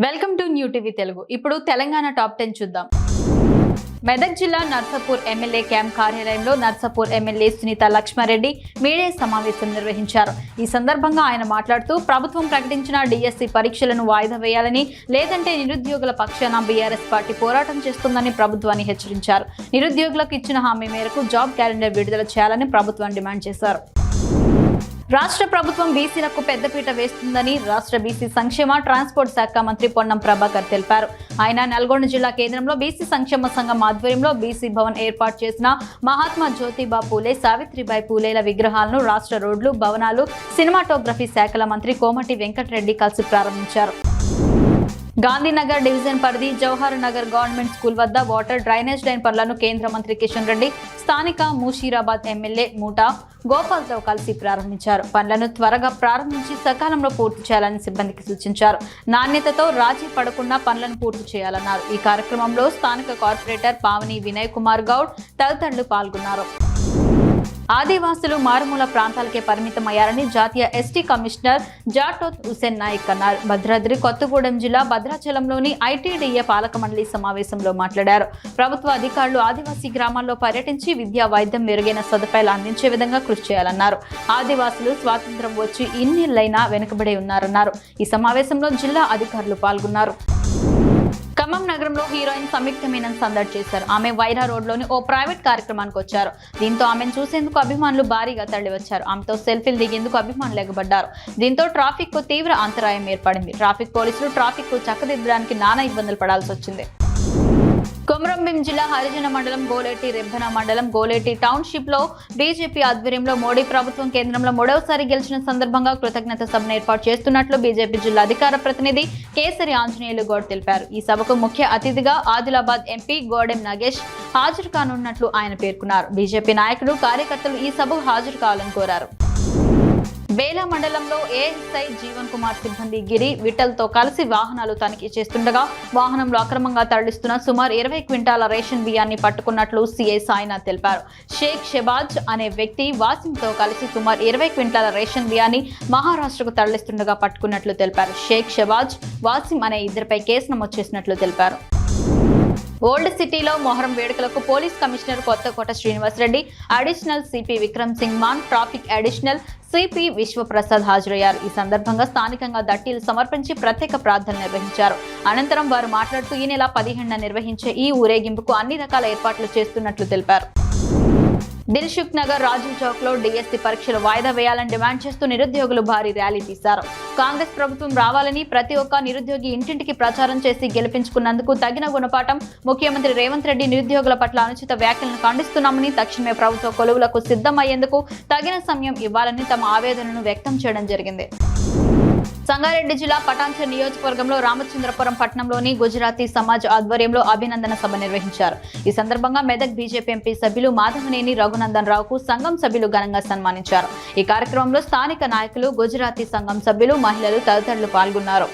Welcome to new TV Telugu. ఇప్పుడు Telangana top 10 చూద్దాం. మెదక్ జిల్లా నర్సాపూర్ ఎమ్మెల్యే క్యాంప్ కార్యాలయంలో నర్సాపూర్ ఎమ్మెల్యే సునీత లక్ష్మారెడ్డి మీడియా సమావేశం నిర్వహించారు. ఈ సందర్భంగా ఆయన మాట్లాడుతూ ప్రభుత్వం ప్రకటించిన డిఎస్సి పరీక్షలను వాయిదా వేయాలని, లేదంటే నిరుద్యోగుల పక్షాన బీఆర్ఎస్ పార్టీ పోరాటం చేస్తుందని ప్రభుత్వాన్ని హెచ్చరించారు. నిరుద్యోగులకు ఇచ్చిన హామీ మేరకు జాబ్ క్యాలెండర్ విడుదల చేయాలని ప్రభుత్వం డిమాండ్ చేశారు. రాష్ట్ర ప్రభుత్వం బీసీలకు పెద్దపీట వేస్తుందని రాష్ట్ర బీసీ సంక్షేమ ట్రాన్స్పోర్ట్ శాఖ మంత్రి పొన్నం ప్రభాకర్ తెలిపారు. ఆయన నల్గొండ జిల్లా కేంద్రంలో బీసీ సంక్షేమ సంఘం ఆధ్వర్యంలో బీసీ భవన్ ఏర్పాటు చేసిన మహాత్మా జ్యోతిబా పూలే, సావిత్రిబాయి పూలేల విగ్రహాలను రాష్ట్ర రోడ్లు, భవనాలు, సినిమాటోగ్రఫీ శాఖల మంత్రి కోమటి వెంకటరెడ్డి కలిసి ప్రారంభించారు. గాంధీనగర్ డివిజన్ పరిధి జవహర్ నగర్ గవర్నమెంట్ స్కూల్ వద్ద వాటర్ డ్రైనేజ్ లైన్ పనులను కేంద్ర మంత్రి కిషన్ రెడ్డి, స్థానిక ముషీరాబాద్ ఎమ్మెల్యే మూటా గోపాల్తో కలిసి ప్రారంభించారు. పనులను త్వరగా ప్రారంభించి సకాలంలో పూర్తి చేయాలని సిబ్బందికి సూచించారు. నాణ్యతతో రాజీ పడకుండా పనులను పూర్తి చేయాలన్నారు. ఈ కార్యక్రమంలో స్థానిక కార్పొరేటర్ పావని వినయ్ కుమార్ గౌడ్ తదితరులు పాల్గొన్నారు. ఆదివాసులు మారుమూల ప్రాంతాలకే పరిమితమయ్యారని జాతీయ ఎస్టీ కమిషనర్ జాటోత్ హుసేన్ నాయక్ అన్నారు. భద్రాద్రి కొత్తగూడెం జిల్లా భద్రాచలంలోని ఐటీడీఏ పాలక మండలి సమావేశంలో మాట్లాడారు. ప్రభుత్వ అధికారులు ఆదివాసీ గ్రామాల్లో పర్యటించి విద్యా, వైద్యం, మెరుగైన సదుపాయాలు అందించే విధంగా కృషి చేయాలన్నారు. ఆదివాసులు స్వాతంత్ర్యం వచ్చి ఇన్నేళ్లైనా వెనుకబడి ఉన్నారన్నారు. ఈ సమావేశంలో జిల్లా అధికారులు పాల్గొన్నారు. ఖమ్మం నగరంలో హీరోయిన్ సంయుక్త మీనన్ సందడి చేశారు. ఆమె వైరా రోడ్లోని ఓ ప్రైవేట్ కార్యక్రమానికి వచ్చారు. దీంతో ఆమెను చూసేందుకు అభిమానులు భారీగా తరలివచ్చారు. ఆమెతో సెల్ఫీలు దిగేందుకు అభిమానులు ఎగబడ్డారు. దీంతో ట్రాఫిక్ కు తీవ్ర అంతరాయం ఏర్పడింది. ట్రాఫిక్ పోలీసులు ట్రాఫిక్ కు చక్కదిద్దడానికి నానా ఇబ్బందులు పడాల్సి వచ్చింది. కొమరంభీం జిల్లా హరిజన మండలం గోలేటి, రెబ్బన మండలం గోలేటి టౌన్షిప్ లో బీజేపీ ఆధ్వర్యంలో మోడీ ప్రభుత్వం కేంద్రంలో మూడవసారి గెలిచిన సందర్భంగా కృతజ్ఞత సభను ఏర్పాటు చేస్తున్నట్లు బీజేపీ జిల్లా అధికార ప్రతినిధి కేసరి ఆంజనేయులు గౌడ్ తెలిపారు. ఈ సభకు ముఖ్య అతిథిగా ఆదిలాబాద్ ఎంపీ గోడెం నాగేష్ హాజరు కానున్నట్లు ఆయన పేర్కొన్నారు. బీజేపీ నాయకులు, కార్యకర్తలు ఈ సభకు హాజరు కావాలని కోరారు. బేలా మండలంలో ఏఎస్ఐ జీవన్ కుమార్ సిబ్బంది గిరి విఠల్తో కలిసి వాహనాలు తనిఖీ చేస్తుండగా వాహనంలో అక్రమంగా తరలిస్తున్న సుమారు 20 క్వింటాల రేషన్ బియ్యాన్ని పట్టుకున్నట్లు సీఐ సాయినాథ్ తెలిపారు. షేక్ షెబాజ్ అనే వ్యక్తి వాసింతో కలిసి సుమారు 20 క్వింటాల రేషన్ బియ్యాన్ని మహారాష్ట్రకు తరలిస్తుండగా పట్టుకున్నట్లు తెలిపారు. షేక్ షెబాజ్, వాసిం అనే ఇద్దరిపై కేసు నమోదు చేసినట్లు తెలిపారు. ఓల్డ్ సిటీలో మొహరం వేడుకలకు police commissioner Kothakota Srinivasa Reddy, additional CP Vikram Singh Maan, traffic additional CP Vishwaprasad హాజరయ్యారు. ఈ సందర్భంగా స్థానికంగా దట్టీలు సమర్పించి ప్రత్యేక ప్రార్థనలు నిర్వహించారు. అనంతరం వారు మాట్లాడుతూ ఈ నెల 15న నిర్వహించే ఈ ఊరేగింపుకు అన్ని రకాల ఏర్పాట్లు చేస్తున్నట్లు తెలిపారు. దిల్సుఖ్ నగర్ రాజీవ్ చౌక్ లో డిఎస్సి పరీక్షలు వాయిదా వేయాలని డిమాండ్ చేస్తూ నిరుద్యోగులు భారీ ర్యాలీ తీశారు. కాంగ్రెస్ ప్రభుత్వం రావాలని, ప్రతి ఒక్క నిరుద్యోగి ఇంటింటికి ప్రచారం చేసి గెలిపించుకున్నందుకు తగిన గుణపాఠం. ముఖ్యమంత్రి రేవంత్ రెడ్డి నిరుద్యోగుల పట్ల అనుచిత వ్యాఖ్యలను ఖండిస్తున్నామని, తక్షణమే ప్రభుత్వ కొలువులకు సిద్ధమయ్యేందుకు తగిన సమయం ఇవ్వాలని తమ ఆవేదనను వ్యక్తం చేయడం జరిగింది. సంగారెడ్డి జిల్లా పటాన్చెరు నియోజకవర్గంలో రామచంద్రపురం పట్టణంలోని గుజరాతీ సమాజ్ ఆధ్వర్యంలో అభినందన సభ నిర్వహించారు. ఈ సందర్భంగా మెదక్ బీజేపీ ఎంపీ సభ్యులు మాధవనేని రఘునందన్ రావుకు సంఘం సభ్యులు ఘనంగా సన్మానించారు. ఈ కార్యక్రమంలో స్థానిక నాయకులు, గుజరాతీ సంఘం సభ్యులు, మహిళలు తదితరులు పాల్గొన్నారు.